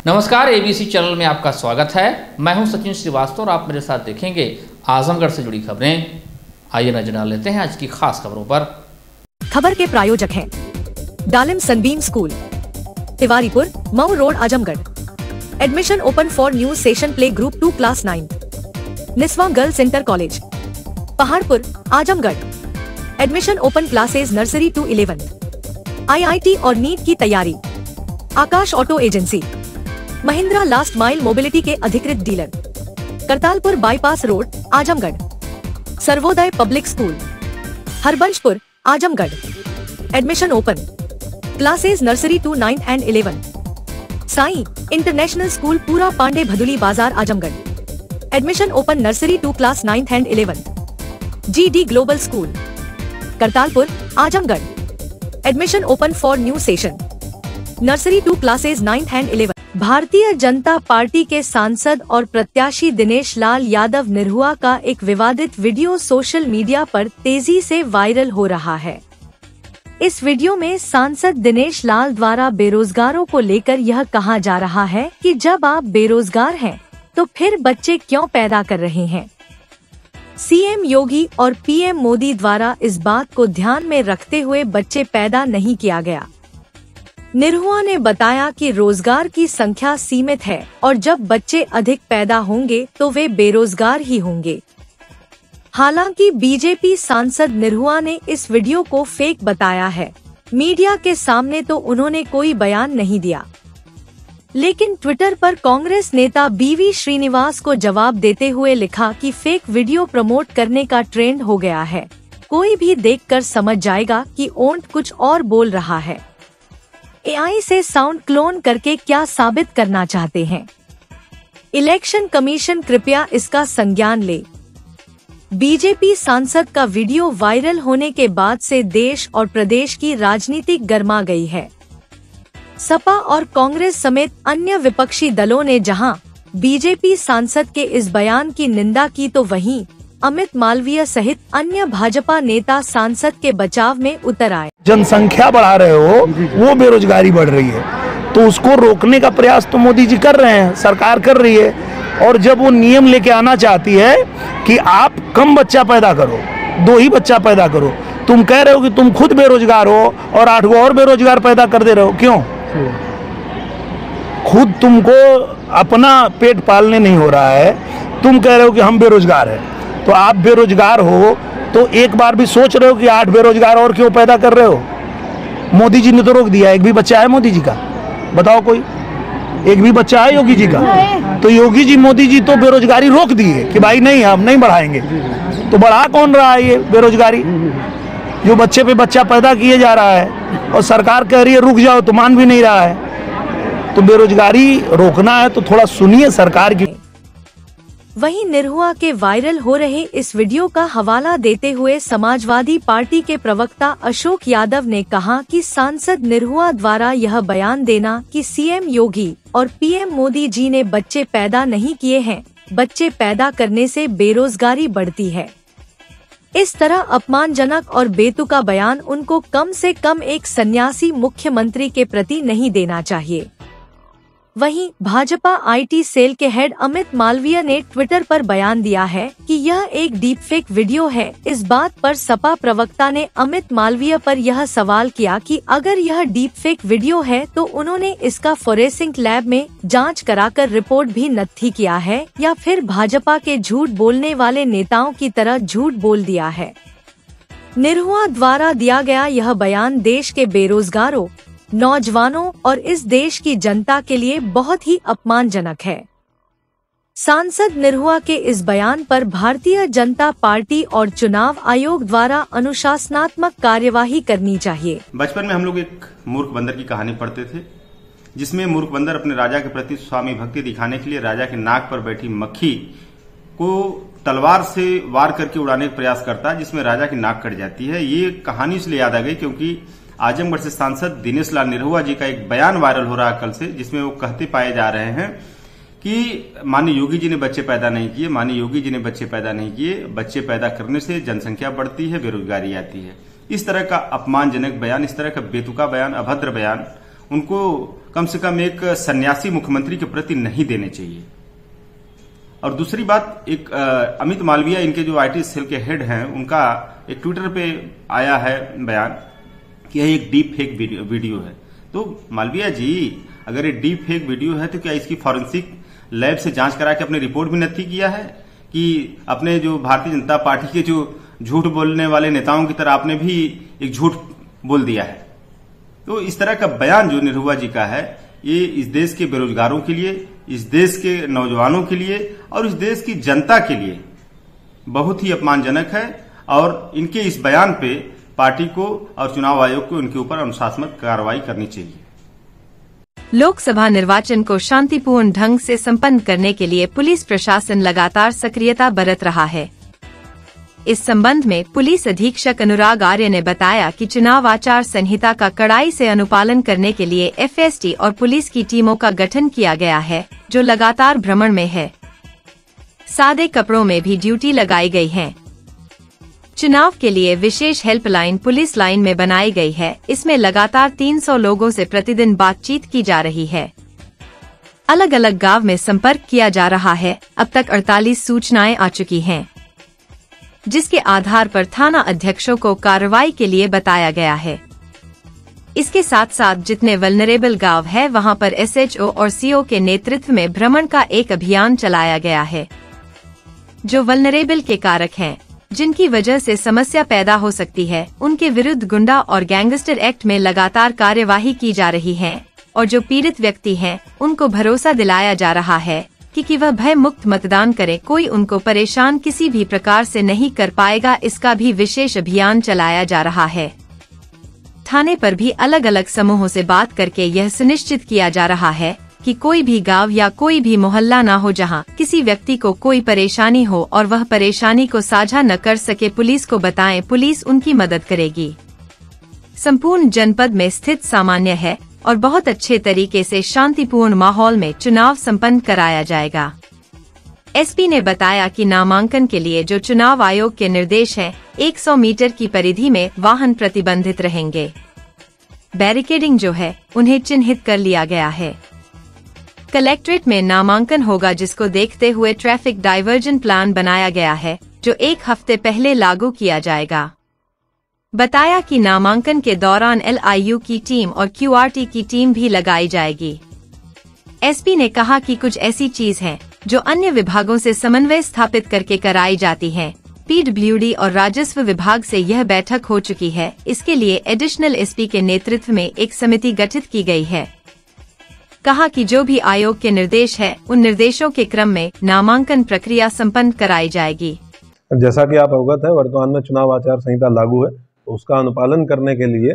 नमस्कार, ABC channel में आपका स्वागत है। मैं हूं सचिन श्रीवास्तव और आप मेरे साथ देखेंगे आजमगढ़ से जुड़ी खबरें। आइए नजर डाल लेते हैं आज की खास खबरों पर। खबर के प्रायोजक हैं Dalim Sunbeam school, Tiwaripur, Mau road, Azamgarh. Admission open for new session play group 2 class 9। Niswa girls inter college, Paharpur, Azamgarh. Admission open classes nursery to 11। IIT और नीट की तैयारी। Akash auto agency, Mahindra last mile mobility के अधिकृत dealer, Kartalpur bypass road, Azamgarh. Sarvodaya public school, Harbanshpur, Azamgarh. Admission open classes nursery to 9 and 11। Sai international school, Pura Pandey Bhaduli Bazar, Azamgarh. Admission open nursery to class 9 and 11। GD global school, Kartalpur, Azamgarh. Admission open for new session nursery to classes 9 and 11। Bharatiya Janata party के सांसद और प्रत्याशी दिनेश लाल यादव निरहुआ का एक विवादित video social media पर तेजी से वायरल हो रहा है। इस वीडियो में सांसद दिनेश लाल द्वारा बेरोजगारों को लेकर यह कहा जा रहा है कि जब आप बेरोजगार हैं तो फिर बच्चे क्यों पैदा कर रहे हैं। CM योगी और PM मोदी द्वारा इस बात को ध्यान में रखते हुए बच्चे पैदा नहीं किया गया। निरहुआ ने बताया कि रोजगार की संख्या सीमित है और जब बच्चे अधिक पैदा होंगे तो वे बेरोजगार ही होंगे। हालांकि बीजेपी सांसद निरहुआ ने इस वीडियो को फेक बताया है। मीडिया के सामने तो उन्होंने कोई बयान नहीं दिया, लेकिन ट्विटर पर कांग्रेस नेता BV श्रीनिवास को जवाब देते हुए लिखा कि फेक वीडियो प्रमोट करने का ट्रेंड हो गया है। कोई भी देखकर समझ जाएगा कि ओंठ कुछ और बोल रहा है। AI से साउंड क्लोन करके क्या साबित करना चाहते हैं? इलेक्शन कमीशन कृपया इसका संज्ञान ले। बीजेपी सांसद का वीडियो वायरल होने के बाद से देश और प्रदेश की राजनीति गर्मा गई है। सपा और कांग्रेस समेत अन्य विपक्षी दलों ने जहां बीजेपी सांसद के इस बयान की निंदा की तो वहीं अमित मालवीय सहित अन्य भाजपा नेता सांसद के बचाव में उतर आए। जनसंख्या बढ़ा रहे हो, वो बेरोजगारी बढ़ रही है, तो उसको रोकने का प्रयास तो मोदी जी कर रहे हैं, सरकार कर रही है। और जब वो नियम लेके आना चाहती है कि आप कम बच्चा पैदा करो, 2 ही बच्चा पैदा करो, तुम कह रहे हो कि तुम खुद बेरोजगार हो और 8 गो और बेरोजगार पैदा कर दे रहे हो। क्यों? खुद तुमको अपना पेट पालने नहीं हो रहा है, तुम कह रहे हो कि हम बेरोजगार हैं। तो आप बेरोजगार हो तो एक बार भी सोच रहे हो कि 8 बेरोजगार और क्यों पैदा कर रहे हो? मोदी जी ने तो रोक दिया। एक भी बच्चा है मोदी जी का? बताओ कोई, एक भी बच्चा है योगी जी का? तो योगी जी, मोदी जी तो बेरोजगारी रोक दिए कि भाई नहीं, हम नहीं बढ़ाएंगे। तो बढ़ा कौन रहा है ये बेरोजगारी? जो बच्चे पे बच्चा पैदा किए जा रहा है और सरकार कह रही है रुक जाओ, तो मान भी नहीं रहा है। तो बेरोजगारी रोकना है तो थोड़ा सुनिए सरकार की। वहीं निरहुआ के वायरल हो रहे इस वीडियो का हवाला देते हुए समाजवादी पार्टी के प्रवक्ता अशोक यादव ने कहा कि सांसद निरहुआ द्वारा यह बयान देना कि CM योगी और PM मोदी जी ने बच्चे पैदा नहीं किए हैं, बच्चे पैदा करने से बेरोजगारी बढ़ती है। इस तरह अपमानजनक और बेतुका बयान उनको कम से कम एक सन्यासी मुख्यमंत्री के प्रति नहीं देना चाहिए। वहीं भाजपा IT सेल के हेड अमित मालवीय ने ट्विटर पर बयान दिया है कि यह एक डीपफेक वीडियो है। इस बात पर सपा प्रवक्ता ने अमित मालवीय पर यह सवाल किया कि अगर यह डीपफेक वीडियो है तो उन्होंने इसका फोरेंसिक लैब में जांच कराकर रिपोर्ट भी नत्थी किया है या फिर भाजपा के झूठ बोलने वाले नेताओं की तरह झूठ बोल दिया है। निरहुआ द्वारा दिया गया यह बयान देश के बेरोजगारों, नौजवानों और इस देश की जनता के लिए बहुत ही अपमानजनक है। सांसद निरहुआ के इस बयान पर भारतीय जनता पार्टी और चुनाव आयोग द्वारा अनुशासनात्मक कार्यवाही करनी चाहिए। बचपन में हम लोग एक मूर्ख बंदर की कहानी पढ़ते थे, जिसमें मूर्ख बंदर अपने राजा के प्रति स्वामी भक्ति दिखाने के लिए राजा के नाक पर बैठी मक्खी को तलवार से वार करके उड़ाने का प्रयास करता है, जिसमें राजा की नाक कट जाती है। ये कहानी इसलिए याद आ गई क्योंकि आजमगढ़ से सांसद दिनेश लाल निरहुआ जी का एक बयान वायरल हो रहा है कल से, जिसमें वो कहते पाए जा रहे हैं कि माननीय योगी जी ने बच्चे पैदा नहीं किए, माननीय योगी जी ने बच्चे पैदा नहीं किए, बच्चे पैदा करने से जनसंख्या बढ़ती है, बेरोजगारी आती है। इस तरह का अपमानजनक बयान, इस तरह का बेतुका बयान, अभद्र बयान उनको कम से कम एक सन्यासी मुख्यमंत्री के प्रति नहीं देने चाहिए। और दूसरी बात, एक अमित मालवीय, इनके जो आईटी सेल के हेड हैं, उनका एक ट्विटर पे आया है बयान कि यह एक डीप फेक वीडियो है। तो मालवीय जी, अगर ये डीप फेक वीडियो है तो क्या इसकी फॉरेंसिक लैब से जांच करा के अपने रिपोर्ट भी नहीं किया है कि अपने जो भारतीय जनता पार्टी के जो झूठ बोलने वाले नेताओं की तरह आपने भी एक झूठ बोल दिया है? तो इस तरह का बयान जो निरहुआ जी का है, ये इस देश के बेरोजगारों के लिए, इस देश के नौजवानों के लिए और इस देश की जनता के लिए बहुत ही अपमानजनक है। और इनके इस बयान पे पार्टी को और चुनाव आयोग को इनके ऊपर अनुशासनात्मक कार्रवाई करनी चाहिए। लोकसभा निर्वाचन को शांतिपूर्ण ढंग से संपन्न करने के लिए पुलिस प्रशासन लगातार सक्रियता बरत रहा है। इस संबंध में पुलिस अधीक्षक अनुराग आर्य ने बताया कि चुनाव आचार संहिता का कड़ाई से अनुपालन करने के लिए एफएसटी और पुलिस की टीमों का गठन किया गया है, जो लगातार भ्रमण में है। सादे कपड़ों में भी ड्यूटी लगाई गई है। चुनाव के लिए विशेष हेल्पलाइन पुलिस लाइन में बनाई गई है। इसमें लगातार 300 लोगों से प्रतिदिन बातचीत की जा रही है। अलग अलग गांव में संपर्क किया जा रहा है। अब तक 48 सूचनाएं आ चुकी हैं, जिसके आधार पर थाना अध्यक्षों को कार्रवाई के लिए बताया गया है। इसके साथ साथ जितने वल्नरेबल गांव है, वहां पर एसएचओ और सीओ के नेतृत्व में भ्रमण का एक अभियान चलाया गया है। जो वल्नरेबल के कारक हैं, जिनकी वजह से समस्या पैदा हो सकती है, उनके विरुद्ध गुंडा और गैंगस्टर एक्ट में लगातार कार्यवाही की जा रही है। और जो पीड़ित व्यक्ति हैं, उनको भरोसा दिलाया जा रहा है कि वह भय मुक्त मतदान करें। कोई उनको परेशान किसी भी प्रकार से नहीं कर पाएगा। इसका भी विशेष अभियान चलाया जा रहा है। थाने पर भी अलग अलग समूहों से बात करके यह सुनिश्चित किया जा रहा है कि कोई भी गांव या कोई भी मोहल्ला ना हो जहां किसी व्यक्ति को कोई परेशानी हो और वह परेशानी को साझा न कर सके। पुलिस को बताएं, पुलिस उनकी मदद करेगी। संपूर्ण जनपद में स्थित सामान्य है और बहुत अच्छे तरीके से शांतिपूर्ण माहौल में चुनाव संपन्न कराया जाएगा। एसपी ने बताया कि नामांकन के लिए जो चुनाव आयोग के निर्देश हैं, 100 मीटर की परिधि में वाहन प्रतिबंधित रहेंगे। बैरिकेडिंग जो है, उन्हें चिन्हित कर लिया गया है। कलेक्ट्रेट में नामांकन होगा, जिसको देखते हुए ट्रैफिक डाइवर्जन प्लान बनाया गया है, जो 1 हफ्ते पहले लागू किया जाएगा। बताया कि नामांकन के दौरान LIU की टीम और QRT की टीम भी लगाई जाएगी। एसपी ने कहा कि कुछ ऐसी चीज हैं जो अन्य विभागों से समन्वय स्थापित करके कराई जाती हैं। PWD और राजस्व विभाग से यह बैठक हो चुकी है। इसके लिए एडिशनल एसपी के नेतृत्व में एक समिति गठित की गई है। कहा कि जो भी आयोग के निर्देश है, उन निर्देशों के क्रम में नामांकन प्रक्रिया संपन्न कराई जाएगी। जैसा कि आप अवगत है, वर्तमान में चुनाव आचार संहिता लागू है, तो उसका अनुपालन करने के लिए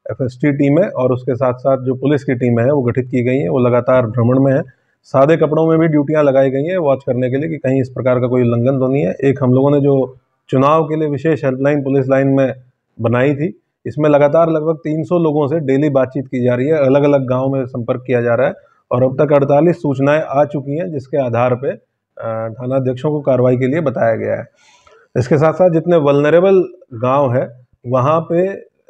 एफएसटी टीमें और उसके साथ साथ जो पुलिस की टीमें हैं वो गठित की गई हैं। वो लगातार भ्रमण में है। सादे कपड़ों में भी ड्यूटियां लगाई गई हैं वॉच करने के लिए कि कहीं इस प्रकार का कोई उल्लंघन तो नहीं है। एक हम लोगों ने जो चुनाव के लिए विशेष हेल्पलाइन पुलिस लाइन में बनाई थी, इसमें लगातार लगभग 300 लोगों से डेली बातचीत की जा रही है। अलग अलग गाँव में संपर्क किया जा रहा है और अब तक 48 सूचनाएं आ चुकी हैं, जिसके आधार पर थाना अध्यक्षों को कार्रवाई के लिए बताया गया है। इसके साथ साथ जितने वल्नरेबल गाँव है, वहाँ पे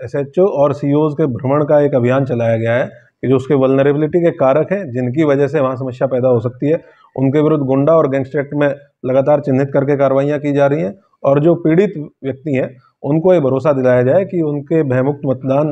एसएचओ और सीओज के भ्रमण का एक अभियान चलाया गया है कि जो उसके वल्नरेबिलिटी के कारक हैं, जिनकी वजह से वहाँ समस्या पैदा हो सकती है, उनके विरुद्ध गुंडा और गैंगस्टर एक्ट में लगातार चिन्हित करके कार्रवाइयाँ की जा रही हैं। और जो पीड़ित व्यक्ति हैं, उनको ये भरोसा दिलाया जाए कि उनके भयमुक्त मतदान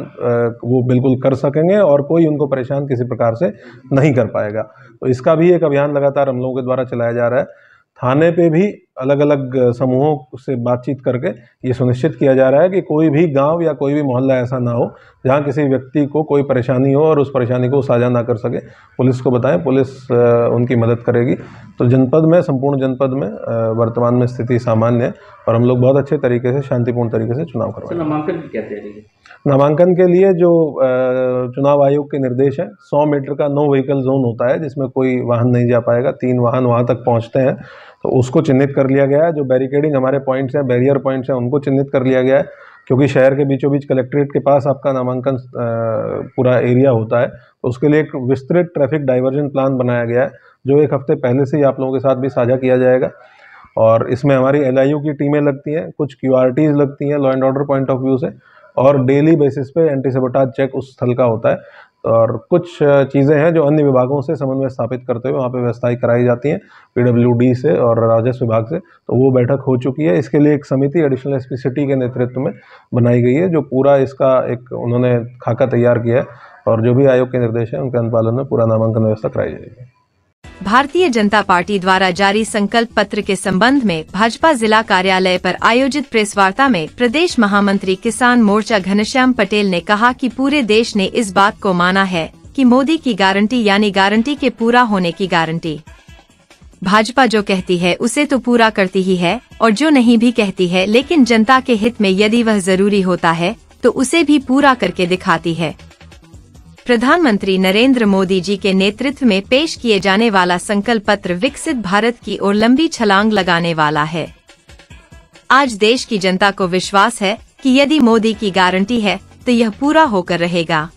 वो बिल्कुल कर सकेंगे और कोई उनको परेशान किसी प्रकार से नहीं कर पाएगा। तो इसका भी एक अभियान लगातार हम लोगों के द्वारा चलाया जा रहा है। थाने पे भी अलग अलग समूहों से बातचीत करके ये सुनिश्चित किया जा रहा है कि कोई भी गांव या कोई भी मोहल्ला ऐसा ना हो जहां किसी व्यक्ति को कोई परेशानी हो और उस परेशानी को साझा ना कर सके। पुलिस को बताएं, पुलिस उनकी मदद करेगी। तो जनपद में, संपूर्ण जनपद में वर्तमान में स्थिति सामान्य है और हम लोग बहुत अच्छे तरीके से, शांतिपूर्ण तरीके से चुनाव करवाएंगे। नामांकन की क्या तैयारी है? नामांकन के लिए जो चुनाव आयोग के निर्देश हैं, 100 मीटर का नो व्हीकल जोन होता है, जिसमें कोई वाहन नहीं जा पाएगा। 3 वाहन वहां तक पहुंचते हैं, तो उसको चिन्हित कर लिया गया है। जो बैरिकेडिंग हमारे पॉइंट्स हैं, बैरियर पॉइंट्स हैं, उनको चिन्हित कर लिया गया है, क्योंकि शहर के बीचों बीच कलेक्ट्रेट के पास आपका नामांकन पूरा एरिया होता है। तो उसके लिए एक विस्तृत ट्रैफिक डाइवर्जन प्लान बनाया गया है, जो 1 हफ्ते पहले से ही आप लोगों के साथ भी साझा किया जाएगा। और इसमें हमारी LIU की टीमें लगती हैं, कुछ QRTs लगती हैं law and order point of view से, और डेली बेसिस पे एंटी सबोटाज चेक उस स्थल का होता है। और कुछ चीज़ें हैं जो अन्य विभागों से समन्वय स्थापित करते हुए वहाँ पे व्यवस्थाएं कराई जाती हैं PWD से और राजस्व विभाग से। तो वो बैठक हो चुकी है। इसके लिए एक समिति एडिशनल एसपी सिटी के नेतृत्व में बनाई गई है, जो पूरा इसका एक उन्होंने खाका तैयार किया है और जो भी आयोग के निर्देश है उनके अनुपालन में पूरा नामांकन व्यवस्था कराई जाएगी। भारतीय जनता पार्टी द्वारा जारी संकल्प पत्र के संबंध में भाजपा जिला कार्यालय पर आयोजित प्रेस वार्ता में प्रदेश महामंत्री किसान मोर्चा घनश्याम पटेल ने कहा कि पूरे देश ने इस बात को माना है कि मोदी की गारंटी यानी गारंटी के पूरा होने की गारंटी। भाजपा जो कहती है उसे तो पूरा करती ही है और जो नहीं भी कहती है लेकिन जनता के हित में यदि वह जरूरी होता है तो उसे भी पूरा करके दिखाती है। प्रधानमंत्री नरेंद्र मोदी जी के नेतृत्व में पेश किए जाने वाला संकल्प पत्र विकसित भारत की ओर लंबी छलांग लगाने वाला है। आज देश की जनता को विश्वास है कि यदि मोदी की गारंटी है तो यह पूरा होकर रहेगा।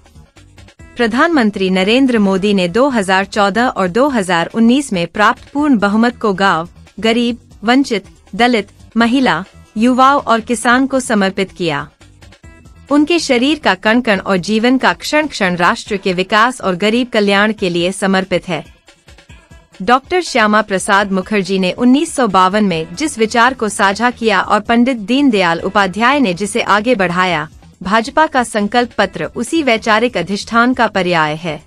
प्रधानमंत्री नरेंद्र मोदी ने 2014 और 2019 में प्राप्त पूर्ण बहुमत को गांव, गरीब, वंचित, दलित, महिला, युवाओं और किसान को समर्पित किया। उनके शरीर का कण कण और जीवन का क्षण क्षण राष्ट्र के विकास और गरीब कल्याण के लिए समर्पित है। डॉक्टर श्यामा प्रसाद मुखर्जी ने 1952 में जिस विचार को साझा किया और पंडित दीनदयाल उपाध्याय ने जिसे आगे बढ़ाया, भाजपा का संकल्प पत्र उसी वैचारिक अधिष्ठान का पर्याय है।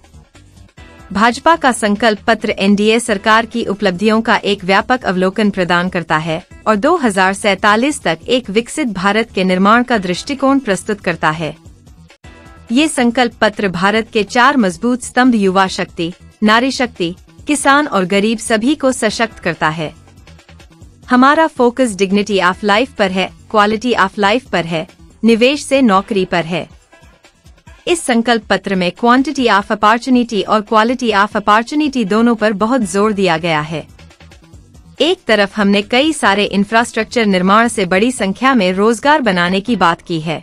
भाजपा का संकल्प पत्र एनडीए सरकार की उपलब्धियों का एक व्यापक अवलोकन प्रदान करता है और 2047 तक एक विकसित भारत के निर्माण का दृष्टिकोण प्रस्तुत करता है। ये संकल्प पत्र भारत के 4 मजबूत स्तंभ युवा शक्ति, नारी शक्ति, किसान और गरीब सभी को सशक्त करता है। हमारा फोकस डिग्निटी ऑफ लाइफ पर है, क्वालिटी ऑफ लाइफ पर है, निवेश से नौकरी पर है। इस संकल्प पत्र में क्वांटिटी ऑफ अपॉर्चुनिटी और क्वालिटी ऑफ अपॉर्चुनिटी दोनों पर बहुत जोर दिया गया है। एक तरफ हमने कई सारे इंफ्रास्ट्रक्चर निर्माण से बड़ी संख्या में रोजगार बनाने की बात की है।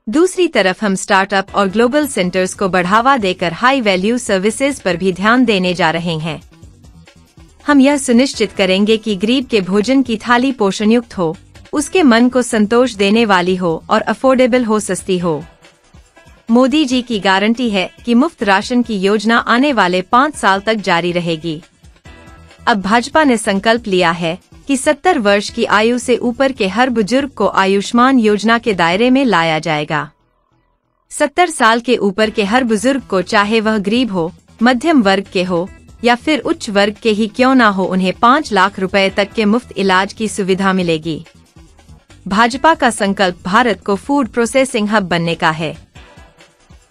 दूसरी तरफ हम स्टार्टअप और ग्लोबल सेंटर्स को बढ़ावा देकर हाई वैल्यू सर्विसेज पर भी ध्यान देने जा रहे हैं। हम यह सुनिश्चित करेंगे कि गरीब के भोजन की थाली पोषणयुक्त हो, उसके मन को संतोष देने वाली हो और अफोर्डेबल हो, सस्ती हो। मोदी जी की गारंटी है कि मुफ्त राशन की योजना आने वाले 5 साल तक जारी रहेगी। अब भाजपा ने संकल्प लिया है कि 70 वर्ष की आयु से ऊपर के हर बुजुर्ग को आयुष्मान योजना के दायरे में लाया जाएगा। 70 साल के ऊपर के हर बुजुर्ग को, चाहे वह गरीब हो, मध्यम वर्ग के हो या फिर उच्च वर्ग के ही क्यों ना हो, उन्हें 5 लाख रुपए तक के मुफ्त इलाज की सुविधा मिलेगी। भाजपा का संकल्प भारत को फूड प्रोसेसिंग हब बनने का है।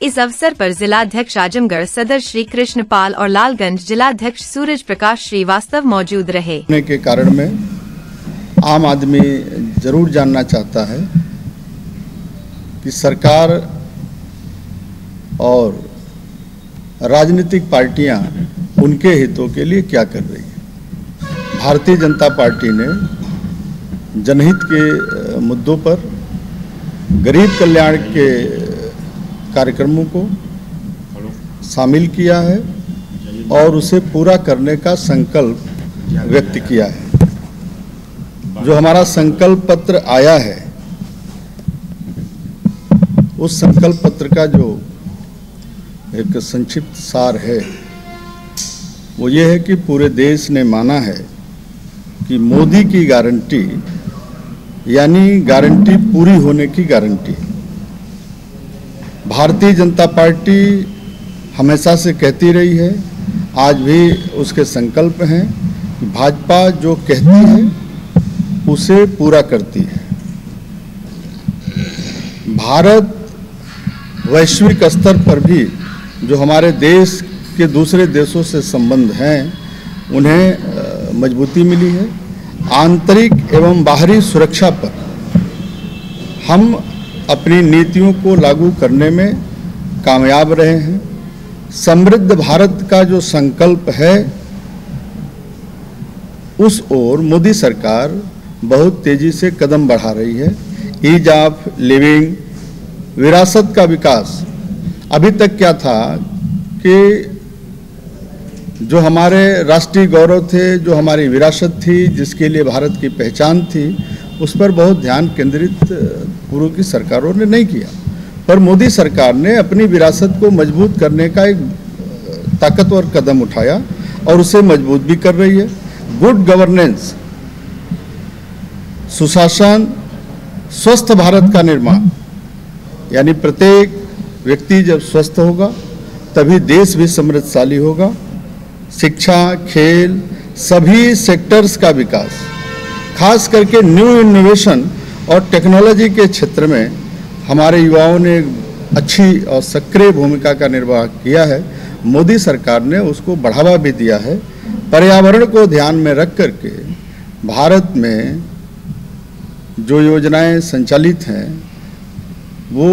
इस अवसर पर जिलाध्यक्ष आजमगढ़ सदर श्री कृष्ण पाल और लालगंज जिलाध्यक्ष सूरज प्रकाश श्रीवास्तव मौजूद रहे। के कारण में आम आदमी जरूर जानना चाहता है कि सरकार और राजनीतिक पार्टियां उनके हितों के लिए क्या कर रही है। भारतीय जनता पार्टी ने जनहित के मुद्दों पर, गरीब कल्याण के कार्यक्रमों को शामिल किया है और उसे पूरा करने का संकल्प व्यक्त किया है। जो हमारा संकल्प पत्र आया है, उस संकल्प पत्र का जो एक संक्षिप्त सार है वो ये है कि पूरे देश ने माना है कि मोदी की गारंटी यानी गारंटी पूरी होने की गारंटी। भारतीय जनता पार्टी हमेशा से कहती रही है, आज भी उसके संकल्प हैं कि भाजपा जो कहती है उसे पूरा करती है। भारत वैश्विक स्तर पर भी जो हमारे देश के दूसरे देशों से संबंध हैं उन्हें मजबूती मिली है। आंतरिक एवं बाहरी सुरक्षा पर हम अपनी नीतियों को लागू करने में कामयाब रहे हैं। समृद्ध भारत का जो संकल्प है उस ओर मोदी सरकार बहुत तेजी से कदम बढ़ा रही है। ईज ऑफ लिविंग, विरासत का विकास। अभी तक क्या था कि जो हमारे राष्ट्रीय गौरव थे, जो हमारी विरासत थी, जिसके लिए भारत की पहचान थी, उस पर बहुत ध्यान केंद्रित पूर्व की सरकारों ने नहीं किया। पर मोदी सरकार ने अपनी विरासत को मजबूत करने का एक ताकतवर कदम उठाया और उसे मजबूत भी कर रही है। गुड गवर्नेंस, सुशासन, स्वस्थ भारत का निर्माण, यानी प्रत्येक व्यक्ति जब स्वस्थ होगा तभी देश भी समृद्धशाली होगा। शिक्षा, खेल, सभी सेक्टर्स का विकास, खास करके न्यू इनोवेशन और टेक्नोलॉजी के क्षेत्र में हमारे युवाओं ने अच्छी और सक्रिय भूमिका का निर्वाह किया है। मोदी सरकार ने उसको बढ़ावा भी दिया है। पर्यावरण को ध्यान में रख करके भारत में जो योजनाएं संचालित हैं वो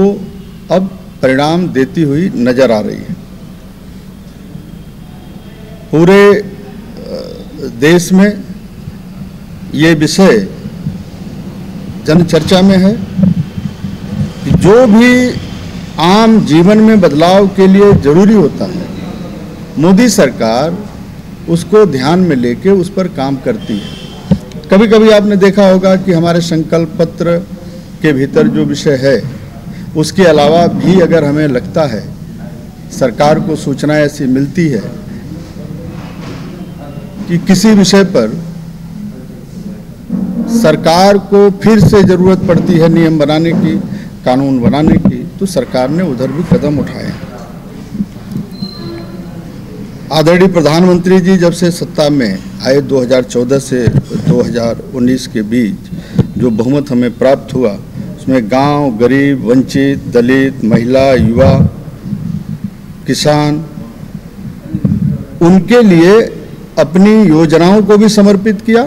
अब परिणाम देती हुई नजर आ रही है। पूरे देश में ये विषय जनचर्चा में है कि जो भी आम जीवन में बदलाव के लिए जरूरी होता है, मोदी सरकार उसको ध्यान में लेके उस पर काम करती है। कभी कभी आपने देखा होगा कि हमारे संकल्प पत्र के भीतर जो विषय है उसके अलावा भी अगर हमें लगता है, सरकार को सूचना ऐसी मिलती है कि किसी विषय पर सरकार को फिर से जरूरत पड़ती है नियम बनाने की, कानून बनाने की, तो सरकार ने उधर भी कदम उठाए। आदरणीय प्रधानमंत्री जी जब से सत्ता में आए 2014 से 2019 के बीच जो बहुमत हमें प्राप्त हुआ उसमें गांव, गरीब, वंचित, दलित, महिला, युवा, किसान, उनके लिए अपनी योजनाओं को भी समर्पित किया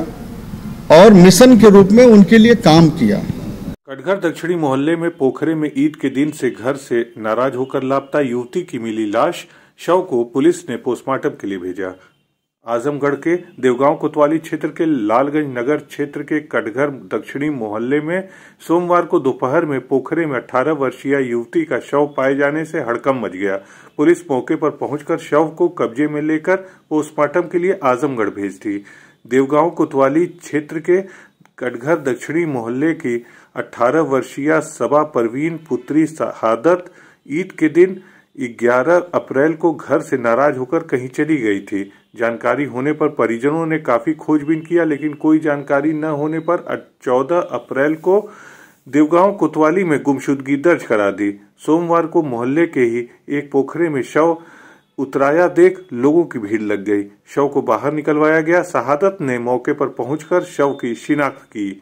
और मिशन के रूप में उनके लिए काम किया। कटघर दक्षिणी मोहल्ले में पोखरे में ईद के दिन से घर से नाराज होकर लापता युवती की मिली लाश, शव को पुलिस ने पोस्टमार्टम के लिए भेजा। आजमगढ़ के देवगांव कोतवाली क्षेत्र के लालगंज नगर क्षेत्र के कटघर दक्षिणी मोहल्ले में सोमवार को दोपहर में पोखरे में 18 वर्षीय युवती का शव पाए जाने से हड़कंप मच गया। पुलिस मौके पर पहुंचकर शव को कब्जे में लेकर पोस्टमार्टम के लिए आजमगढ़ भेज दी। देवगांव कोतवाली क्षेत्र के कटघर दक्षिणी मोहल्ले की 18 वर्षीय सबा परवीन पुत्री शहादत ईद के दिन 11 अप्रैल को घर से नाराज होकर कहीं चली गई थी। जानकारी होने पर परिजनों ने काफी खोजबीन किया, लेकिन कोई जानकारी न होने पर 14 अप्रैल को देवगांव कोतवाली में गुमशुदगी दर्ज करा दी। सोमवार को मोहल्ले के ही एक पोखरे में शव उतराया देख लोगों की भीड़ लग गई। शव को बाहर निकलवाया गया। शहादत ने मौके पर पहुंचकर शव की शिनाख्त की।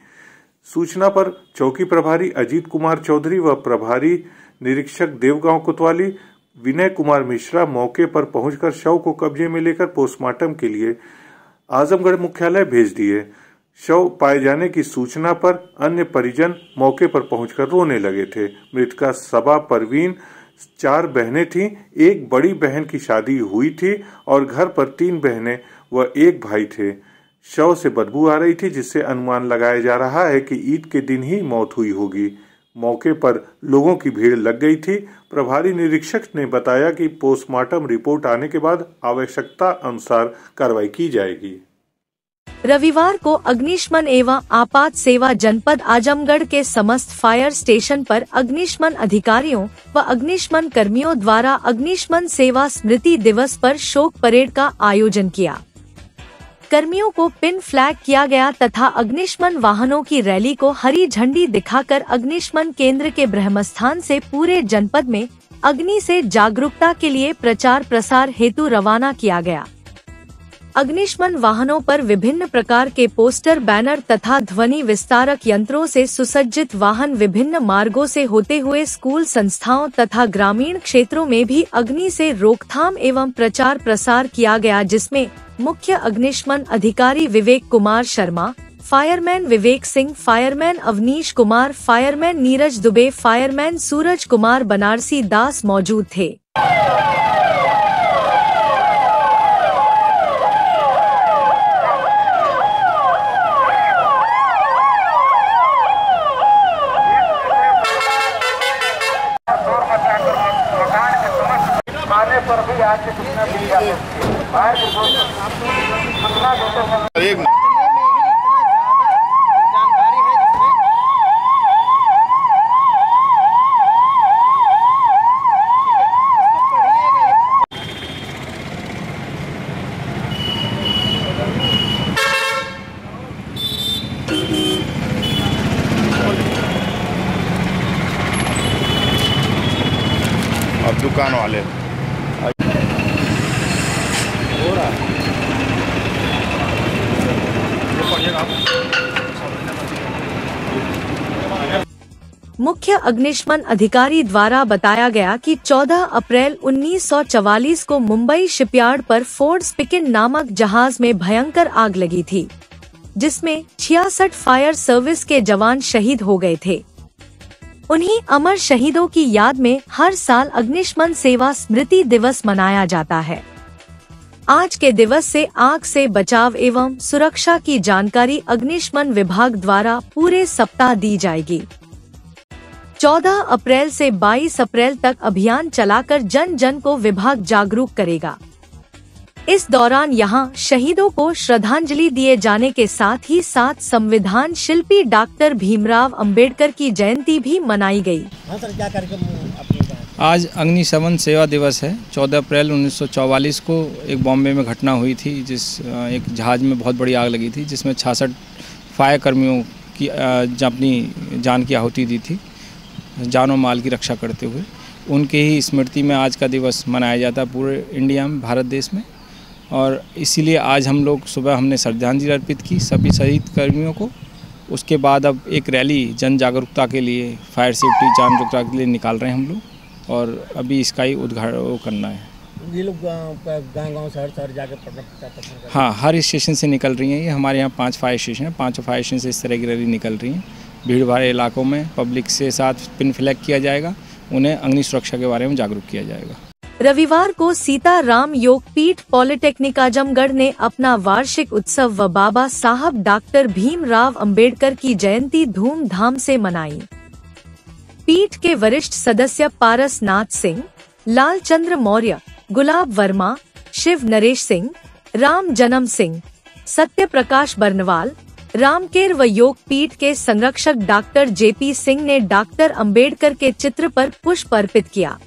सूचना पर चौकी प्रभारी अजीत कुमार चौधरी व प्रभारी निरीक्षक देवगांव कोतवाली विनय कुमार मिश्रा मौके पर पहुंचकर शव को कब्जे में लेकर पोस्टमार्टम के लिए आजमगढ़ मुख्यालय भेज दिए। शव पाए जाने की सूचना पर अन्य परिजन मौके पर पहुंचकर रोने लगे थे। मृतका सबा परवीन 4 बहनें थीं। एक बड़ी बहन की शादी हुई थी और घर पर 3 बहनें व 1 भाई थे। शव से बदबू आ रही थी, जिससे अनुमान लगाया जा रहा है कि ईद के दिन ही मौत हुई होगी। मौके पर लोगों की भीड़ लग गई थी। प्रभारी निरीक्षक ने बताया कि पोस्टमार्टम रिपोर्ट आने के बाद आवश्यकता अनुसार कार्रवाई की जाएगी। रविवार को अग्निशमन एवं आपात सेवा जनपद आजमगढ़ के समस्त फायर स्टेशन पर अग्निशमन अधिकारियों व अग्निशमन कर्मियों द्वारा अग्निशमन सेवा स्मृति दिवस पर शोक परेड का आयोजन किया। कर्मियों को पिन फ्लैग किया गया तथा अग्निशमन वाहनों की रैली को हरी झंडी दिखाकर अग्निशमन केंद्र के ब्रह्मस्थान से पूरे जनपद में अग्नि से जागरूकता के लिए प्रचार प्रसार हेतु रवाना किया गया। अग्निशमन वाहनों पर विभिन्न प्रकार के पोस्टर, बैनर तथा ध्वनि विस्तारक यंत्रों से सुसज्जित वाहन विभिन्न मार्गों से होते हुए स्कूल, संस्थाओं तथा ग्रामीण क्षेत्रों में भी अग्नि से रोकथाम एवं प्रचार प्रसार किया गया, जिसमें मुख्य अग्निशमन अधिकारी Vivek Kumar Sharma, fireman Vivek Singh, fireman Avnish Kumar, fireman Neeraj Dubey, fireman Suraj Kumar Banarasi Das मौजूद थे। पर भी आज से कितना मिल जाते बाहर जानकारी है जिसमें दुकान वाले। मुख्य अग्निशमन अधिकारी द्वारा बताया गया कि 14 अप्रैल 1944 को मुंबई शिपयार्ड पर फोर्ड स्पिकिन नामक जहाज में भयंकर आग लगी थी, जिसमें 66 फायर सर्विस के जवान शहीद हो गए थे। उन्हीं अमर शहीदों की याद में हर साल अग्निशमन सेवा स्मृति दिवस मनाया जाता है। आज के दिवस से आग से बचाव एवं सुरक्षा की जानकारी अग्निशमन विभाग द्वारा पूरे सप्ताह दी जाएगी। 14 अप्रैल से 22 अप्रैल तक अभियान चलाकर जन जन को विभाग जागरूक करेगा। इस दौरान यहां शहीदों को श्रद्धांजलि दिए जाने के साथ ही साथ संविधान शिल्पी डॉक्टर भीमराव अंबेडकर की जयंती भी मनाई गई। आज अग्निशमन सेवा दिवस है। 14 अप्रैल 1944 को एक बॉम्बे में घटना हुई थी, एक जहाज में बहुत बड़ी आग लगी थी, जिसमें 66 फायर कर्मियों की अपनी जान की आहुति दी थी, जान और माल की रक्षा करते हुए। उनके ही स्मृति में आज का दिवस मनाया जाता है पूरे इंडिया में, भारत देश में। और इसीलिए आज हम लोग सुबह हमने श्रद्धांजलि अर्पित की सभी शहीद कर्मियों को। उसके बाद अब एक रैली जन जागरूकता के लिए, फायर सेफ्टी जान जागरूकता के लिए निकाल रहे हैं हम लोग, और अभी इसका ही उद्घाटन करना है। ये लोग गाँव शहर जाकर हाँ, हर स्टेशन से निकल रही हैं। ये हमारे यहाँ 5 फायर स्टेशन है, 5 फायर स्टेशन से इस तरह की रैली निकल रही हैं। भीड़ भाड़ इलाकों में पब्लिक से साथ पिन फ्लैग किया जाएगा, उन्हें अग्नि सुरक्षा के बारे में जागरूक किया जाएगा। रविवार को सीताराम योगपीठ पॉलिटेक्निक आजमगढ़ ने अपना वार्षिक उत्सव व बाबा साहब डॉक्टर भीमराव अंबेडकर की जयंती धूमधाम से मनाई। पीठ के वरिष्ठ सदस्य पारस नाथ सिंह, लालचंद्र मौर्य, गुलाब वर्मा, शिव नरेश सिंह, राम जन्म सिंह, सत्य प्रकाश बर्नवाल, रामकेर व योगपीठ के संरक्षक डॉक्टर जेपी सिंह ने डॉक्टर अंबेडकर के चित्र पर पुष्प अर्पित किया।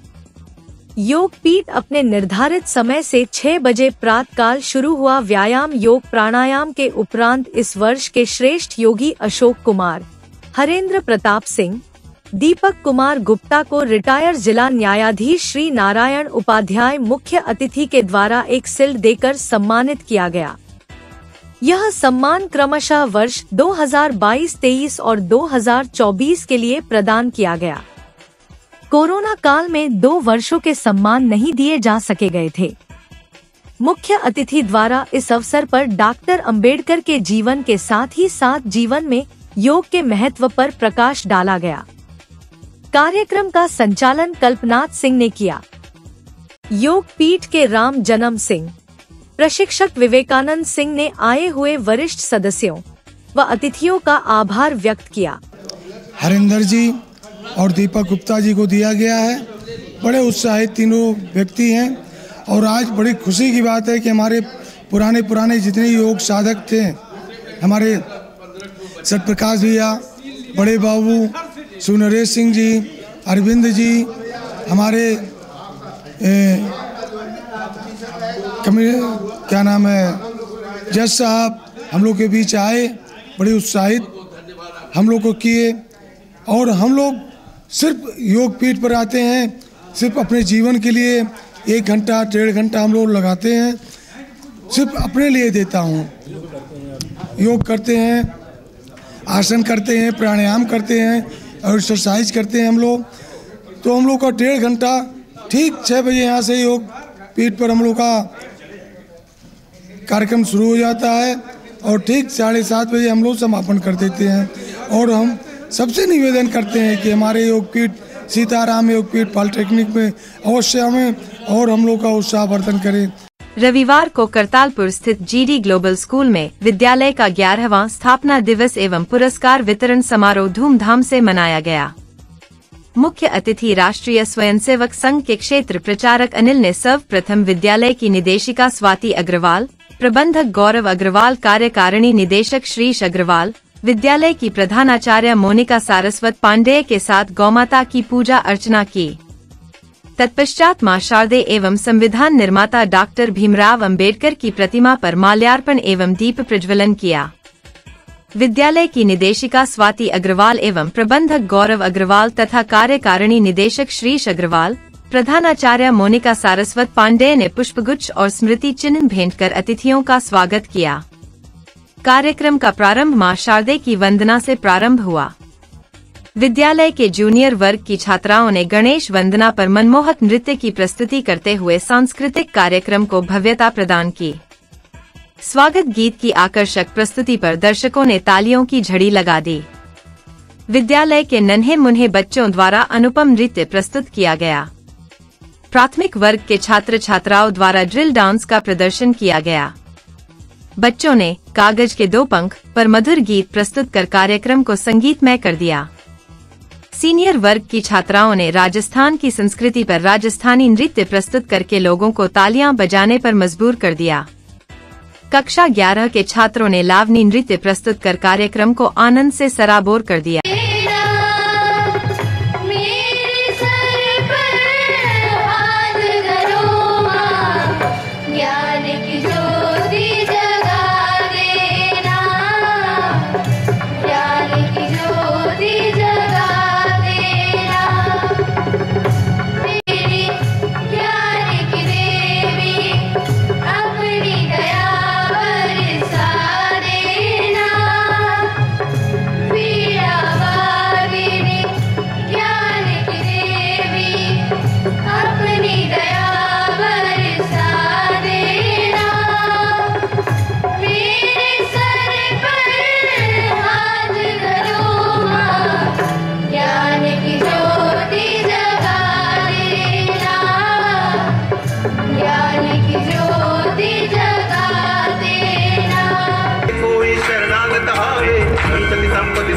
योगपीठ अपने निर्धारित समय से 6 बजे प्रातःकाल शुरू हुआ व्यायाम योग प्राणायाम के उपरांत इस वर्ष के श्रेष्ठ योगी अशोक कुमार, हरेंद्र प्रताप सिंह, दीपक कुमार गुप्ता को रिटायर जिला न्यायाधीश श्री नारायण उपाध्याय मुख्य अतिथि के द्वारा एक शील्ड देकर सम्मानित किया गया। यह सम्मान क्रमशः वर्ष 2022-23 और 2024 के लिए प्रदान किया गया। कोरोना काल में 2 वर्षों के सम्मान नहीं दिए जा सके गए थे। मुख्य अतिथि द्वारा इस अवसर पर डॉक्टर अंबेडकर के जीवन के साथ ही साथ जीवन में योग के महत्व पर प्रकाश डाला गया। कार्यक्रम का संचालन कल्पनाथ सिंह ने किया। योगपीठ के राम जन्म सिंह, प्रशिक्षक विवेकानंद सिंह ने आए हुए वरिष्ठ सदस्यों व अतिथियों का आभार व्यक्त किया। हरिंदर जी और दीपक गुप्ता जी को दिया गया है। बड़े उत्साहित तीनों व्यक्ति हैं और आज बड़ी खुशी की बात है कि हमारे पुराने जितने योग साधक थे, हमारे सतप्रकाश भैया, बड़े बाबू, सुनरेश सिंह जी, अरविंद जी, हमारे क्या नाम है, जज साहब हम लोग के बीच आए, बड़े उत्साहित हम लोग को किए। और हम लोग सिर्फ योगपीठ पर आते हैं, सिर्फ अपने जीवन के लिए 1 घंटा 1.5 घंटा हम लोग लगाते हैं, सिर्फ अपने लिए देता हूँ। योग करते हैं, आसन करते हैं, प्राणायाम करते हैं और एक्सरसाइज करते हैं हम लोग। तो हम लोग का 1.5 घंटा ठीक 6 बजे यहाँ से योग पीठ पर हम लोग का कार्यक्रम शुरू हो जाता है और ठीक 7:30 बजे हम लोग समापन कर देते हैं। और हम सबसे निवेदन करते हैं कि हमारे योगपीठ सीताराम योगपीठ पॉलिटेक्निक में अवश्य हमें और हम लोग का उत्साहवर्धन करें। रविवार को करतालपुर स्थित जीडी ग्लोबल स्कूल में विद्यालय का 11वां स्थापना दिवस एवं पुरस्कार वितरण समारोह धूमधाम से मनाया गया। मुख्य अतिथि राष्ट्रीय स्वयंसेवक संघ के क्षेत्र प्रचारक अनिल ने सर्वप्रथम विद्यालय की निदेशिका स्वाति अग्रवाल, प्रबंधक गौरव अग्रवाल, कार्यकारिणी निदेशक श्रीश अग्रवाल, विद्यालय की प्रधानाचार्य मोनिका सारस्वत पांडेय के साथ गौमाता की पूजा अर्चना की। तत्पश्चात मां शारदे एवं संविधान निर्माता डॉक्टर भीमराव अंबेडकर की प्रतिमा पर माल्यार्पण एवं दीप प्रज्वलन किया। विद्यालय की निदेशिका स्वाति अग्रवाल एवं प्रबंधक गौरव अग्रवाल तथा कार्यकारिणी निदेशक श्रीश अग्रवाल, प्रधानाचार्य मोनिका सारस्वत पांडेय ने पुष्पगुच्छ और स्मृति चिन्ह भेंट कर अतिथियों का स्वागत किया। कार्यक्रम का प्रारंभ मां शारदे की वंदना से प्रारंभ हुआ। विद्यालय के जूनियर वर्ग की छात्राओं ने गणेश वंदना पर मनमोहक नृत्य की प्रस्तुति करते हुए सांस्कृतिक कार्यक्रम को भव्यता प्रदान की। स्वागत गीत की आकर्षक प्रस्तुति पर दर्शकों ने तालियों की झड़ी लगा दी। विद्यालय के नन्हे मुन्हे बच्चों द्वारा अनुपम नृत्य प्रस्तुत किया गया। प्राथमिक वर्ग के छात्र छात्राओं द्वारा ड्रिल डांस का प्रदर्शन किया गया। बच्चों ने कागज के 2 पंख पर मधुर गीत प्रस्तुत कर कार्यक्रम को संगीतमय कर दिया। सीनियर वर्ग की छात्राओं ने राजस्थान की संस्कृति पर राजस्थानी नृत्य प्रस्तुत करके लोगों को तालियां बजाने पर मजबूर कर दिया। कक्षा 11 के छात्रों ने लावनी नृत्य प्रस्तुत कर कार्यक्रम को आनंद से सराबोर कर दिया।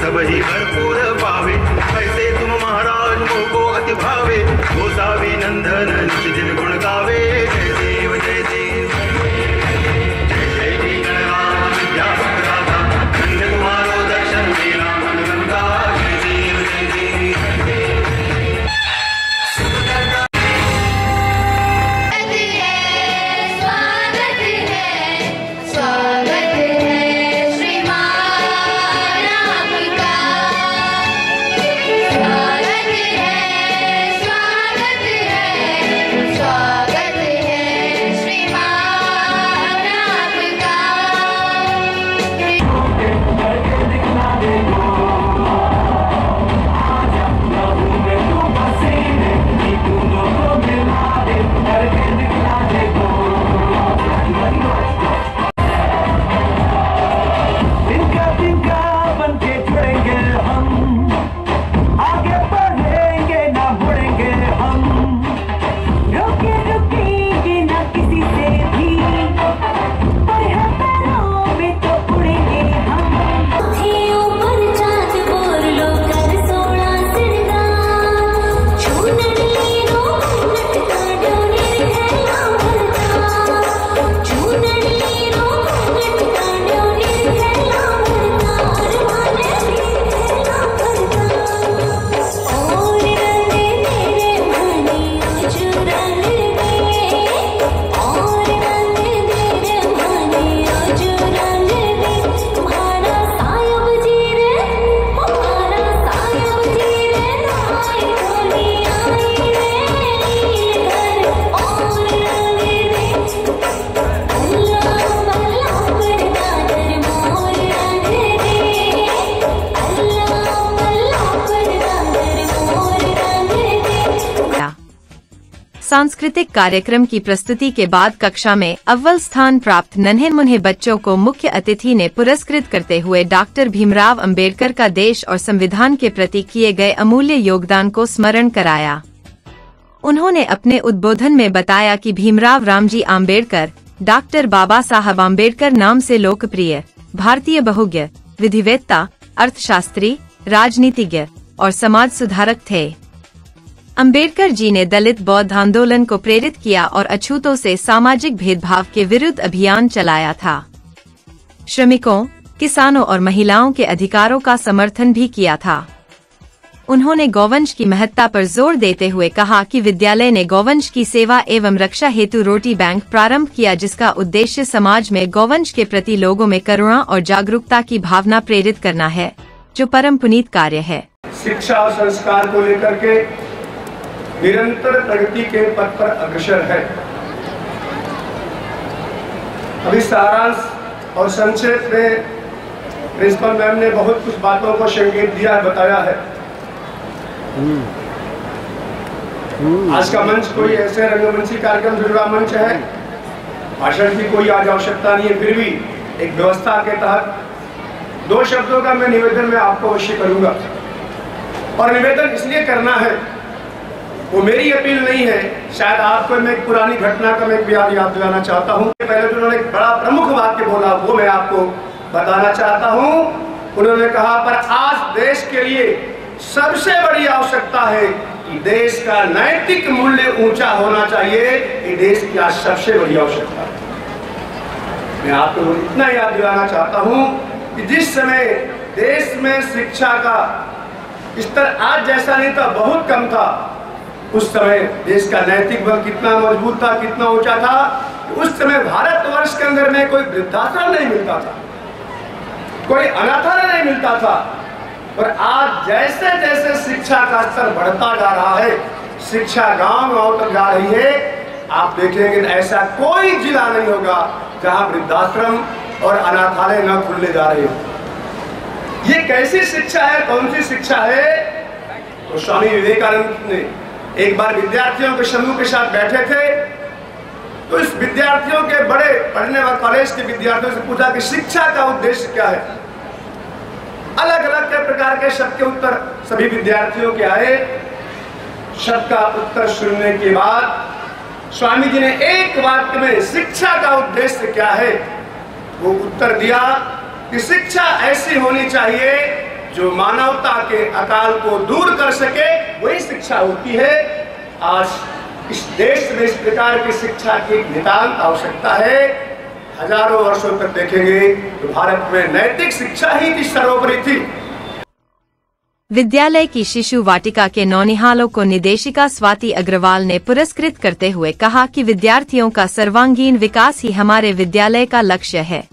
वही भरपूर पावे, ऐसे तुम महाराज मोको अति भावे, गोसावी नंदन निज दिन गुण गावे। जय देव जय देव जय जय गणराज विद्या राधा, धन्य तुम्हारो दर्शन मेरा मन गंगा। जय देव जय देव सांस्कृतिक कार्यक्रम की प्रस्तुति के बाद कक्षा में अव्वल स्थान प्राप्त नन्हे मुन्हे बच्चों को मुख्य अतिथि ने पुरस्कृत करते हुए डॉक्टर भीमराव अंबेडकर का देश और संविधान के प्रति किए गए अमूल्य योगदान को स्मरण कराया। उन्होंने अपने उद्बोधन में बताया कि भीमराव रामजी आम्बेडकर डॉक्टर बाबा साहब आम्बेडकर नाम से लोकप्रिय भारतीय बहुज्ञ, विधिवेत्ता, अर्थशास्त्री, राजनीतिज्ञ और समाज सुधारक थे। अंबेडकर जी ने दलित बौद्ध आंदोलन को प्रेरित किया और अछूतों से सामाजिक भेदभाव के विरुद्ध अभियान चलाया था। श्रमिकों, किसानों और महिलाओं के अधिकारों का समर्थन भी किया था। उन्होंने गौवंश की महत्ता पर जोर देते हुए कहा कि विद्यालय ने गौवंश की सेवा एवं रक्षा हेतु रोटी बैंक प्रारंभ किया, जिसका उद्देश्य समाज में गौवंश के प्रति लोगों में करुणा और जागरूकता की भावना प्रेरित करना है, जो परम पुनीत कार्य है। शिक्षा और संस्कार को लेकर के निरंतर प्रगति के पथ पर अग्रसर है। अभी सारांश और संक्षेप में प्रिंसिपल मैम ने बहुत कुछ बातों को संकेत दिया, बताया है। आज का मंच कोई ऐसे रंगमंची कार्यक्रम से जुड़ा मंच है, भाषण की कोई आज आवश्यकता नहीं है, फिर भी एक व्यवस्था के तहत 2 शब्दों का मैं निवेदन में आपको अवश्य करूंगा। और निवेदन इसलिए करना है, वो मेरी अपील नहीं है, शायद आपको मैं एक पुरानी घटना का मैं याद दिलाना चाहता हूँ। पहले तो उन्होंने एक बड़ा प्रमुख वाक्य बोला, वो मैं आपको बताना चाहता हूँ। उन्होंने कहा, पर आज देश के लिए सबसे बड़ी आवश्यकता है कि देश का नैतिक मूल्य ऊंचा होना चाहिए। ये देश की आज सबसे बड़ी आवश्यकता है। मैं आपको इतना याद दिलाना चाहता हूँ कि जिस समय देश में शिक्षा का स्तर आज जैसा नहीं था, बहुत कम था, उस समय देश का नैतिक बल कितना मजबूत था, कितना ऊंचा था। उस समय भारतवर्ष के अंदर में कोई वृद्धाश्रम नहीं मिलता था, कोई अनाथालय नहीं मिलता था। और आज जैसे जैसे शिक्षा का स्तर बढ़ता जा रहा है, शिक्षा गांव तक जा रही है, आप देखेंगे ऐसा कोई जिला नहीं होगा जहां वृद्धाश्रम और अनाथालय न खुलने जा रहे हो। ये कैसी शिक्षा है, कौन सी शिक्षा है? तो स्वामी विवेकानंद ने एक बार विद्यार्थियों के समूह के साथ बैठे थे, तो इस विद्यार्थियों के बड़े पढ़ने वाले कॉलेज के विद्यार्थियों से पूछा कि शिक्षा का उद्देश्य क्या है। अलग अलग प्रकार के सबके उत्तर सभी विद्यार्थियों के आए। सबका उत्तर सुनने के बाद स्वामी जी ने एक वाक्य में शिक्षा का उद्देश्य क्या है वो उत्तर दिया कि शिक्षा ऐसी होनी चाहिए जो मानवता के अकाल को दूर कर सके, वही शिक्षा होती है। आज इस देश में इस प्रकार की शिक्षा की नितांत आवश्यकता है। हजारों वर्षों तक देखेंगे तो भारत में नैतिक शिक्षा ही सर्वोपरि थी। विद्यालय की शिशु वाटिका के नौनिहालों को निदेशिका स्वाति अग्रवाल ने पुरस्कृत करते हुए कहा कि विद्यार्थियों का सर्वांगीण विकास ही हमारे विद्यालय का लक्ष्य है।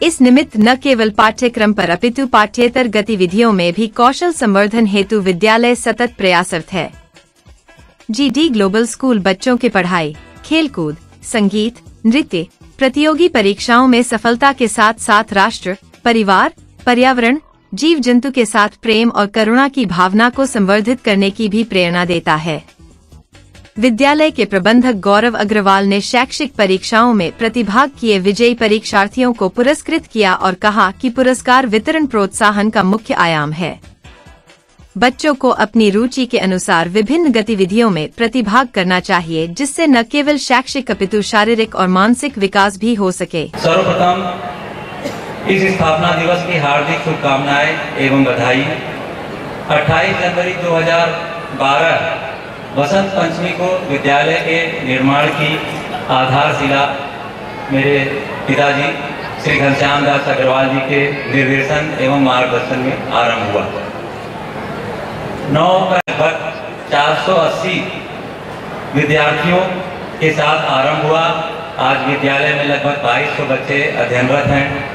इस निमित्त न केवल पाठ्यक्रम पर अपितु पाठ्येतर गतिविधियों में भी कौशल संवर्धन हेतु विद्यालय सतत प्रयासरत है। GD ग्लोबल स्कूल बच्चों के पढ़ाई, खेलकूद, संगीत, नृत्य, प्रतियोगी परीक्षाओं में सफलता के साथ साथ राष्ट्र, परिवार, पर्यावरण, जीव जंतु के साथ प्रेम और करुणा की भावना को संवर्धित करने की भी प्रेरणा देता है। विद्यालय के प्रबंधक गौरव अग्रवाल ने शैक्षिक परीक्षाओं में प्रतिभाग किए विजयी परीक्षार्थियों को पुरस्कृत किया और कहा कि पुरस्कार वितरण प्रोत्साहन का मुख्य आयाम है। बच्चों को अपनी रुचि के अनुसार विभिन्न गतिविधियों में प्रतिभाग करना चाहिए, जिससे न केवल शैक्षिक अपितु शारीरिक और मानसिक विकास भी हो सके। सर्वप्रथम इस स्थापना दिवस की हार्दिक शुभकामनाएं एवं बधाई। 28 जनवरी 2012 वसंत पंचमी को विद्यालय के निर्माण की आधारशिला मेरे पिताजी श्री घनश्याम दास अग्रवाल जी के निर्देशन एवं मार्गदर्शन में आरंभ हुआ। 9 लगभग 480 विद्यार्थियों के साथ आरंभ हुआ। आज विद्यालय में लगभग 2200 बच्चे अध्ययनरत हैं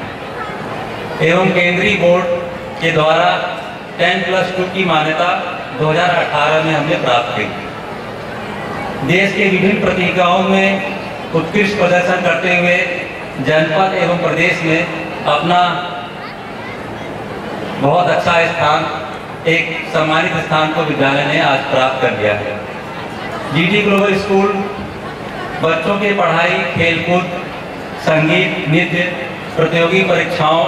एवं केंद्रीय बोर्ड के द्वारा 10+2 की मान्यता 2018 में हमने प्राप्त की। देश के विभिन्न पत्रिकाओं में उत्कृष्ट प्रदर्शन करते हुए जनपद एवं प्रदेश में अपना बहुत अच्छा स्थान, एक सम्मानित स्थान को विद्यालय ने आज प्राप्त कर लिया है। GD ग्लोबल स्कूल बच्चों के पढ़ाई, खेलकूद, संगीत, नृत्य, प्रतियोगी परीक्षाओं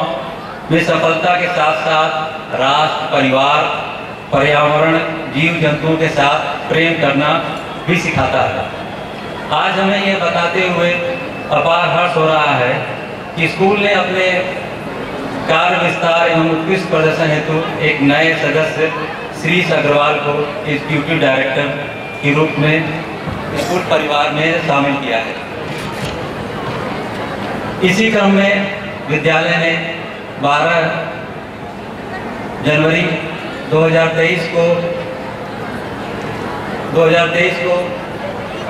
में सफलता के साथ साथ राष्ट्र, परिवार, पर्यावरण, जीव जंतुओं के साथ प्रेम करना भी सिखाता है। आज हमें यह बताते हुए अपार हर्ष हो रहा है कि स्कूल ने अपने कार्य विस्तार एवं उत्कृष्ट प्रदर्शन हेतु एक नए सदस्य श्री अग्रवाल को एग्जीक्यूटिव डायरेक्टर के रूप में स्कूल परिवार में शामिल किया है। इसी क्रम में विद्यालय ने 12 जनवरी 2023 को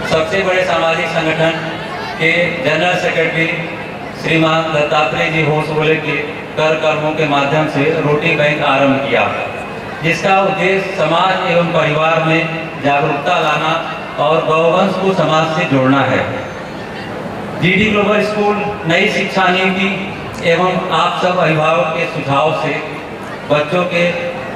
सबसे बड़े सामाजिक संगठन के जनरल सेक्रेटरी श्रीमान दत्तात्रेय जी होसबोले के कर कर्मों के माध्यम से रोटी बैंक आरंभ किया, जिसका उद्देश्य समाज एवं परिवार में जागरूकता लाना और गौवंश को समाज से जोड़ना है। जीडी ग्लोबल स्कूल नई शिक्षा नीति एवं आप सब अभिभावक के सुझाव से बच्चों के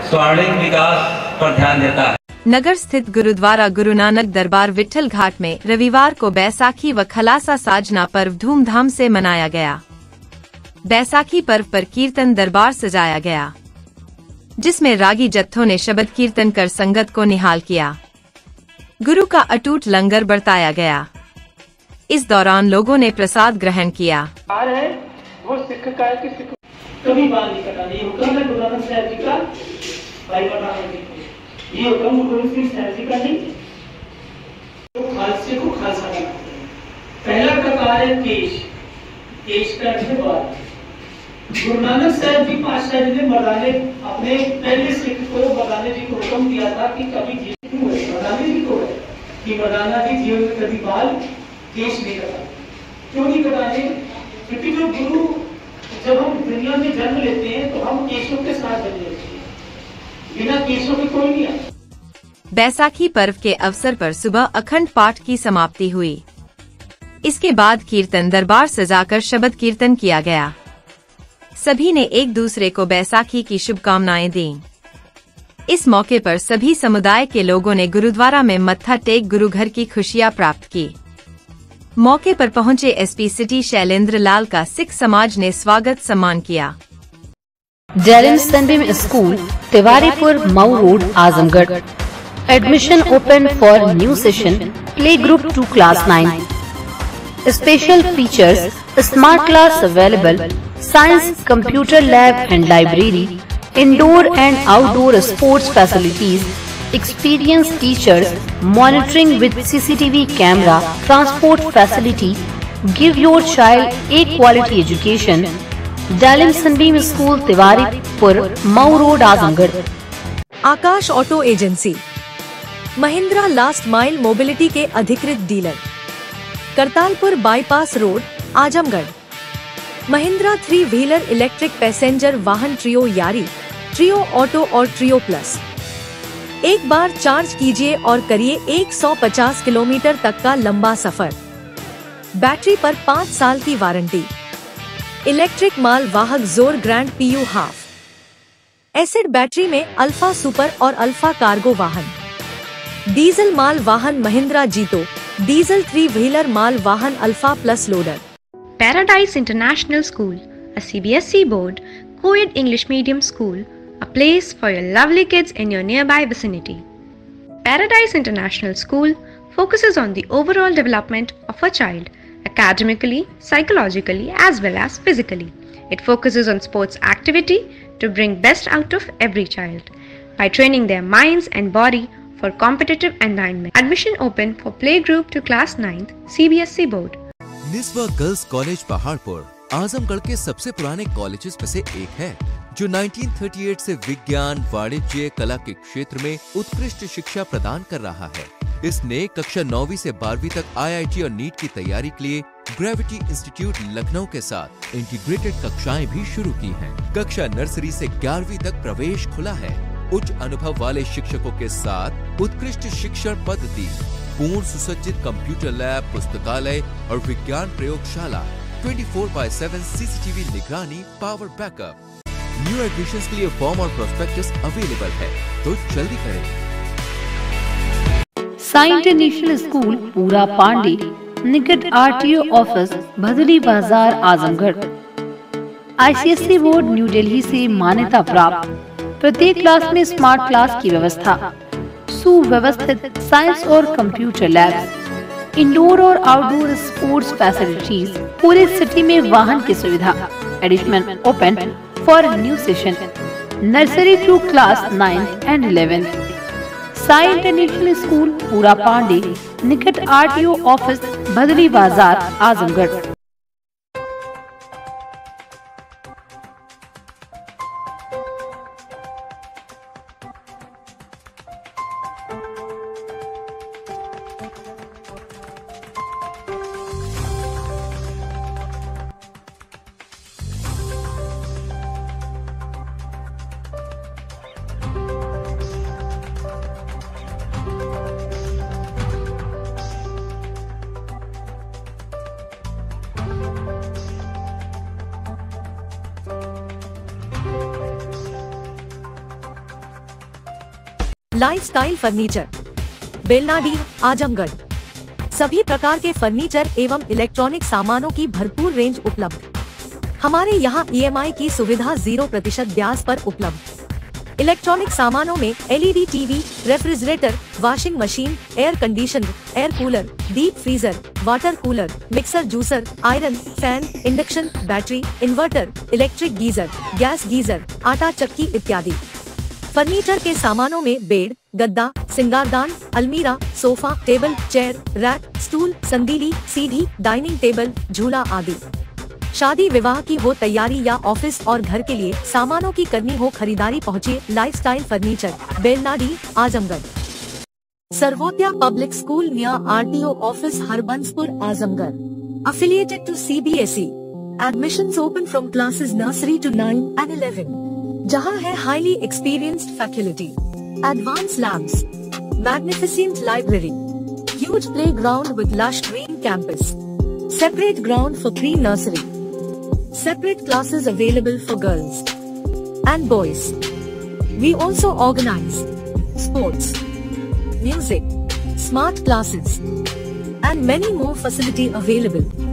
स्वर्णिम विकास पर ध्यान देता है। नगर स्थित गुरुद्वारा गुरु नानक दरबार विट्ठल घाट में रविवार को बैसाखी व खलासा साजना पर्व धूमधाम से मनाया गया। बैसाखी पर्व पर कीर्तन दरबार सजाया गया, जिसमें रागी जत्थों ने शब्द कीर्तन कर संगत को निहाल किया। गुरु का अटूट लंगर बरताया गया। इस दौरान लोगों ने प्रसाद ग्रहण किया। वो सिख का है कि सिख कभी बाल नहीं कटा, ये हुक्म है गुरु नानक साहब जी का, भाई बताने की ये हुक्म गुरु सिंह साहब जी का नहीं, तो खालसे को खालसा करना। पहला प्रकार है केश, केश करने के बाद गुरु नानक साहब जी पातशाह जी ने मर्दाने अपने पहले सिख को मर्दाने जी को हुक्म दिया था कि कभी जीवन हुए मर्दाने जी को है कि मर्दाना जी जीवन में कभी बाल केश नहीं कटा। क्यों नहीं कटाने? क्योंकि जो गुरु जब हम दुनिया में जन्म लेते हैं तो हम केशों के साथ जन्म लेते हैं, बिना केशों के कोई नहीं आता। बैसाखी पर्व के अवसर पर सुबह अखंड पाठ की समाप्ति हुई। इसके बाद कीर्तन दरबार सजाकर शब्द कीर्तन किया गया। सभी ने एक दूसरे को बैसाखी की शुभकामनाएं दी। इस मौके पर सभी समुदाय के लोगों ने गुरुद्वारा में मत्था टेक गुरु घर की खुशियां प्राप्त की। मौके पर पहुंचे एसपी सिटी शैलेंद्र लाल का सिख समाज ने स्वागत सम्मान किया। Dalim Sunbeam school, Tiwaripur, Mau road, Azamgarh. Admission open for new session, play group 2 class 9। Special features, smart class available, science, computer lab and library, indoor and outdoor sports facilities, experienced teachers, monitoring with CCTV camera, transport facility. Give your child a quality education. Dalim Sunbeam School, Tiwaripur, Mau Road, Azamgarh. Akash auto agency, Mahindra last mile mobility के अधिकृत dealer, Kartalpur bypass road, Azamgarh. Mahindra 3 wheeler electric passenger वाहन Treo Yaari, Treo auto और Treo plus. एक बार charge कीजिए और करिए 150 kilometre तक का लंबा सफर। बैटरी पर 5 साल की वारंटी। इलेक्ट्रिक माल वाहक जोर grand PU half. Acid battery में अल्फा सुपर और अल्फा कार्गो वाहन। डीजल माल वाहन महिंद्रा जीतो, डीजल 3 व्हीलर माल वाहन alpha plus loader. Paradise International School, a CBSE board, co-ed English medium school, a place for your lovely kids in your nearby vicinity. Paradise International School focuses on the overall development of a child, academically, psychologically, as well as physically. It focuses on sports activity to bring best out of every child by training their minds and body for competitive environment. Admission open for playgroup to class 9th, CBSE board. Niswa girls college Paharpur Azamgarh के सबसे पुराने colleges में से एक है, जो 1938 से विज्ञान, वाणिज्य, कला के क्षेत्र में उत्कृष्ट शिक्षा प्रदान कर रहा है। इसने कक्षा 9वीं से 12वीं तक IIT और नीट की तैयारी के लिए ग्रेविटी इंस्टीट्यूट लखनऊ के साथ इंटीग्रेटेड कक्षाएं भी शुरू की हैं। कक्षा नर्सरी से 11वीं तक प्रवेश खुला है। उच्च अनुभव वाले शिक्षकों के साथ उत्कृष्ट शिक्षण पद्धति, पूर्ण सुसज्जित कंप्यूटर लैब, पुस्तकालय और विज्ञान प्रयोगशाला, 24/7 CCTV निगरानी, पावर बैकअप। न्यू एडमिशंस के लिए फॉर्म और प्रोस्पेक्टस अवेलेबल है, तो जल्दी करें। साई इंटरनेशनल स्कूल, पूरा पांडे, निकट RTO office, Bhadli Bazar, Azamgarh. ICSE board new Delhi से मान्यता प्राप्त। प्रत्येक क्लास में स्मार्ट क्लास की व्यवस्था, सुव्यवस्थित साइंस और कंप्यूटर लैब्स, इंडोर और आउटडोर स्पोर्ट्स फैसिलिटीज, पूरे सिटी में वाहन की सुविधा। Admission open for new session, nursery to class 9th and 11th। Sai international school, Pura Pande, निकट RTO office, Bhadli Bazar, Azamgarh. Lifestyle furniture, Belnadih, Azamgarh. सभी प्रकार के फर्नीचर एवं इलेक्ट्रॉनिक सामानों की भरपूर रेंज उपलब्ध। हमारे यहाँ EMI की सुविधा 0% ब्याज पर उपलब्ध। इलेक्ट्रॉनिक सामानों में LED TV, refrigerator, washing machine, air conditioner, air cooler, deep freezer, water cooler, mixer juicer, iron, fan, induction, battery, inverter, electric geyser, gas geyser, आटा चक्की इत्यादि। फर्नीचर के सामानों में बेड, गद्दा, सिंगारदान, अलमीरा, sofa, table, chair, rack, stool, संदीली, सीढ़ी, डाइनिंग टेबल, झूला आदि। शादी विवाह की हो तैयारी या ऑफिस और घर के लिए सामानों की करनी हो खरीदारी, पहुँचिए lifestyle furniture, Belnadih, Azamgarh. Sarvodaya public school near RTO office, Harbanspur, Azamgarh. Affiliated to CBSE. Admissions open from classes nursery to 9 and 11. जहाँ है highly experienced faculty, advanced labs, magnificent library, huge playground with lush green campus, separate ground for pre-nursery, separate classes available for girls and boys. We also organize sports, music, smart classes, and many more facility available.